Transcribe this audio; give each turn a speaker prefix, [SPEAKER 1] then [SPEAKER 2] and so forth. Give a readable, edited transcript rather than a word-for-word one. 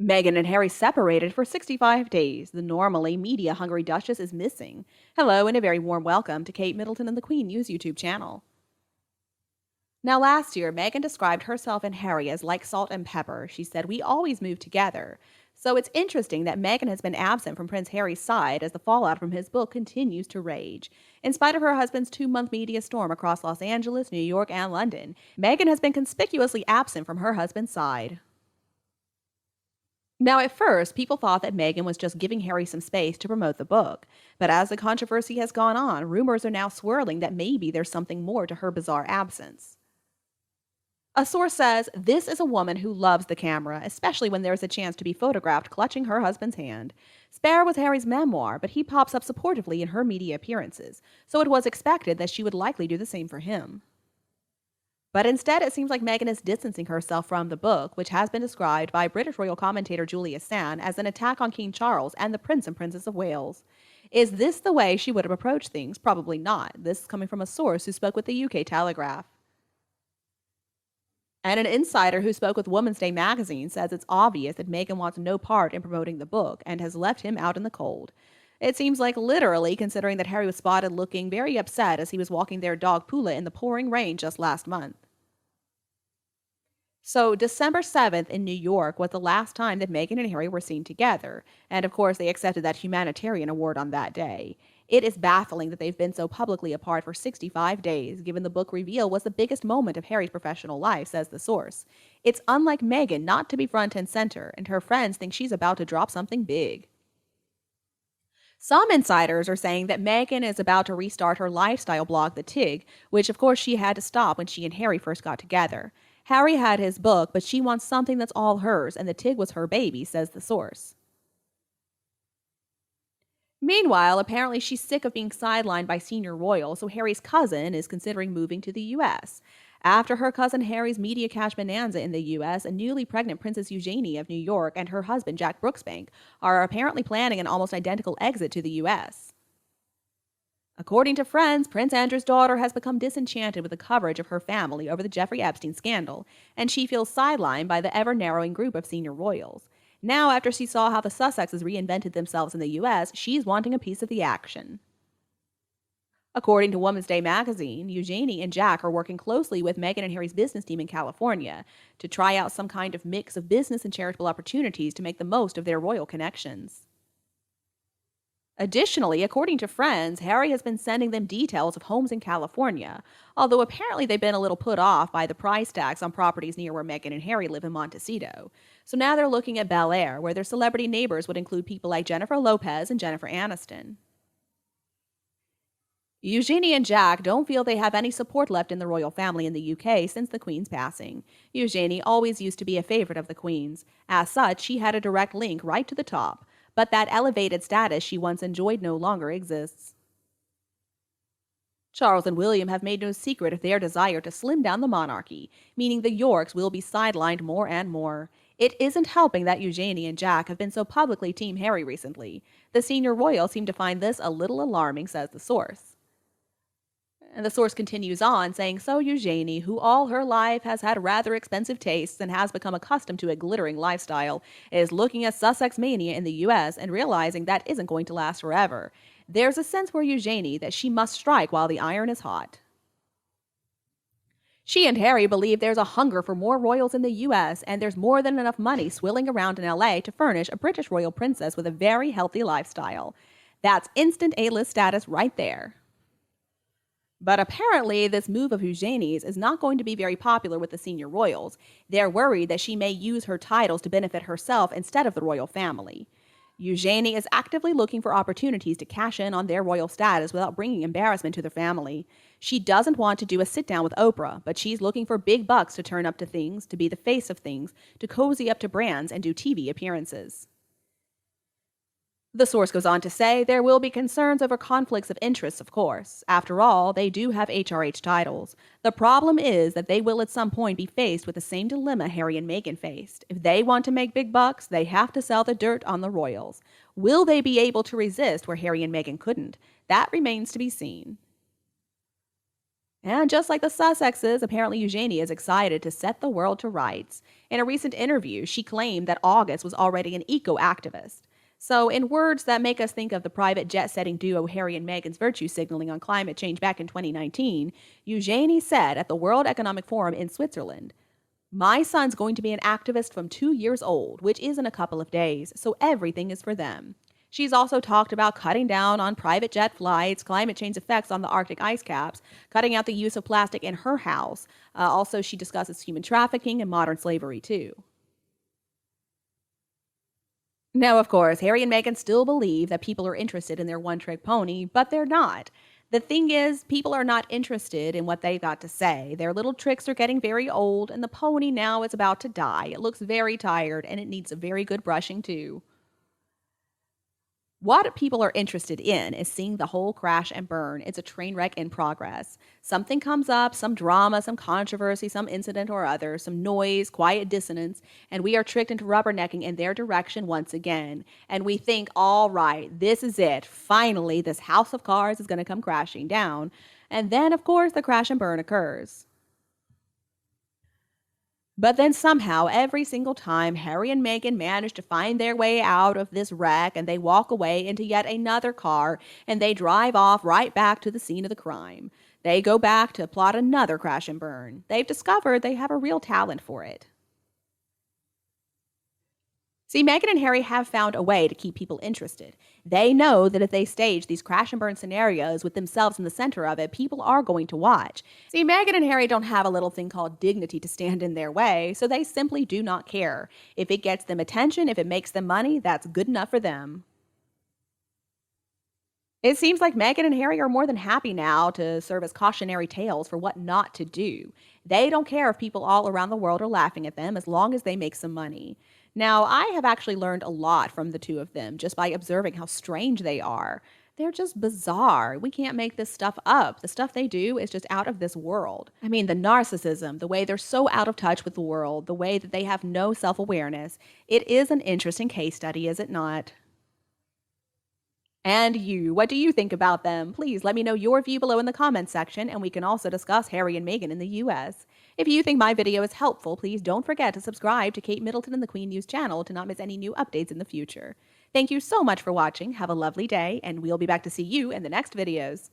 [SPEAKER 1] Meghan and Harry separated for 65 days. The normally media hungry Duchess is missing. Hello, and a very warm welcome to Kate Middleton and the Queen News YouTube channel. Now, last year, Meghan described herself and Harry as like salt and pepper. She said, "We always move together." So it's interesting that Meghan has been absent from Prince Harry's side as the fallout from his book continues to rage. In spite of her husband's 2-month media storm across Los Angeles, New York, and London, Meghan has been conspicuously absent from her husband's side. Now, at first, people thought that Meghan was just giving Harry some space to promote the book. But as the controversy has gone on, rumors are now swirling that maybe there's something more to her bizarre absence. A source says this is a woman who loves the camera, especially when there's a chance to be photographed clutching her husband's hand. Spare was Harry's memoir, but he pops up supportively in her media appearances, so it was expected that she would likely do the same for him. But instead, it seems like Meghan is distancing herself from the book, which has been described by British royal commentator Julia Sand as an attack on King Charles and the Prince and Princess of Wales. Is this the way she would have approached things? Probably not. This is coming from a source who spoke with the UK Telegraph. And an insider who spoke with Woman's Day magazine says it's obvious that Meghan wants no part in promoting the book and has left him out in the cold. It seems like literally, considering that Harry was spotted looking very upset as he was walking their dog Pula in the pouring rain just last month. So, December 7th in New York was the last time that Meghan and Harry were seen together, and of course they accepted that humanitarian award on that day. It is baffling that they've been so publicly apart for 65 days, given the book reveal was the biggest moment of Harry's professional life, says the source. It's unlike Meghan not to be front and center, and her friends think she's about to drop something big. Some insiders are saying that Meghan is about to restart her lifestyle blog, The Tig, which of course she had to stop when she and Harry first got together. Harry had his book, but she wants something that's all hers, and The Tig was her baby, says the source. Meanwhile, apparently she's sick of being sidelined by senior royals, so Harry's cousin is considering moving to the U.S. After her cousin Harry's media cash bonanza in the U.S., a newly pregnant Princess Eugenie of New York and her husband Jack Brooksbank are apparently planning an almost identical exit to the U.S. According to friends, Prince Andrew's daughter has become disenchanted with the coverage of her family over the Jeffrey Epstein scandal, and she feels sidelined by the ever-narrowing group of senior royals. Now, after she saw how the Sussexes reinvented themselves in the U.S., she's wanting a piece of the action. According to Woman's Day magazine, Eugenie and Jack are working closely with Meghan and Harry's business team in California to try out some kind of mix of business and charitable opportunities to make the most of their royal connections. Additionally, according to friends, Harry has been sending them details of homes in California, although apparently they've been a little put off by the price tags on properties near where Meghan and Harry live in Montecito. So now they're looking at Bel Air, where their celebrity neighbors would include people like Jennifer Lopez and Jennifer Aniston. Eugenie and Jack don't feel they have any support left in the royal family in the UK since the Queen's passing. Eugenie always used to be a favorite of the Queen's. As such, she had a direct link right to the top. But that elevated status she once enjoyed no longer exists. Charles and William have made no secret of their desire to slim down the monarchy, meaning the Yorks will be sidelined more and more. It isn't helping that Eugenie and Jack have been so publicly Team Harry recently. The senior royals seem to find this a little alarming, says the source. And the source continues on, saying, so Eugenie, who all her life has had rather expensive tastes and has become accustomed to a glittering lifestyle, is looking at Sussex mania in the U.S. and realizing that isn't going to last forever. There's a sense for Eugenie that she must strike while the iron is hot. She and Harry believe there's a hunger for more royals in the U.S., and there's more than enough money swilling around in L.A. to furnish a British royal princess with a very healthy lifestyle. That's instant A-list status right there. But apparently, this move of Eugenie's is not going to be very popular with the senior royals. They're worried that she may use her titles to benefit herself instead of the royal family. Eugenie is actively looking for opportunities to cash in on their royal status without bringing embarrassment to their family. She doesn't want to do a sit-down with Oprah, but she's looking for big bucks to turn up to things, to be the face of things, to cozy up to brands and do TV appearances. The source goes on to say there will be concerns over conflicts of interest, of course. After all, they do have HRH titles. The problem is that they will at some point be faced with the same dilemma Harry and Meghan faced. If they want to make big bucks, they have to sell the dirt on the royals. Will they be able to resist where Harry and Meghan couldn't? That remains to be seen. And just like the Sussexes, apparently Eugenie is excited to set the world to rights. In a recent interview, she claimed that August was already an eco-activist. So, in words that make us think of the private jet-setting duo Harry and Meghan's virtue signaling on climate change back in 2019, Eugenie said at the World Economic Forum in Switzerland, "My son's going to be an activist from 2 years old, which is in a couple of days, so everything is for them." She's also talked about cutting down on private jet flights, climate change effects on the Arctic ice caps, cutting out the use of plastic in her house. Also, she discusses human trafficking and modern slavery, too. Now, of course, Harry and Meghan still believe that people are interested in their one trick pony, but they're not. The thing is, people are not interested in what they've got to say. Their little tricks are getting very old, and the pony now is about to die. It looks very tired, and it needs a very good brushing, too. What people are interested in is seeing the whole crash and burn. It's a train wreck in progress. Something comes up, some drama, some controversy, some incident or other, some noise, quiet dissonance, and we are tricked into rubbernecking in their direction once again. And we think, all right, this is it. Finally, this house of cards is going to come crashing down. And then, of course, the crash and burn occurs. But then somehow, every single time, Harry and Meghan manage to find their way out of this wreck and they walk away into yet another car and they drive off right back to the scene of the crime. They go back to plot another crash and burn. They've discovered they have a real talent for it. See, Meghan and Harry have found a way to keep people interested. They know that if they stage these crash and burn scenarios with themselves in the center of it, people are going to watch. See, Meghan and Harry don't have a little thing called dignity to stand in their way, so they simply do not care. If it gets them attention, if it makes them money, that's good enough for them. It seems like Meghan and Harry are more than happy now to serve as cautionary tales for what not to do. They don't care if people all around the world are laughing at them as long as they make some money. Now, I have actually learned a lot from the two of them just by observing how strange they are. They're just bizarre. We can't make this stuff up. The stuff they do is just out of this world. I mean, the narcissism, the way they're so out of touch with the world, the way that they have no self awareness. It is an interesting case study, is it not? And you, what do you think about them? Please let me know your view below in the comments section, and we can also discuss Harry and Meghan in the US. If you think my video is helpful, please don't forget to subscribe to Kate Middleton and the Queen News channel to not miss any new updates in the future. Thank you so much for watching, have a lovely day, and we'll be back to see you in the next videos.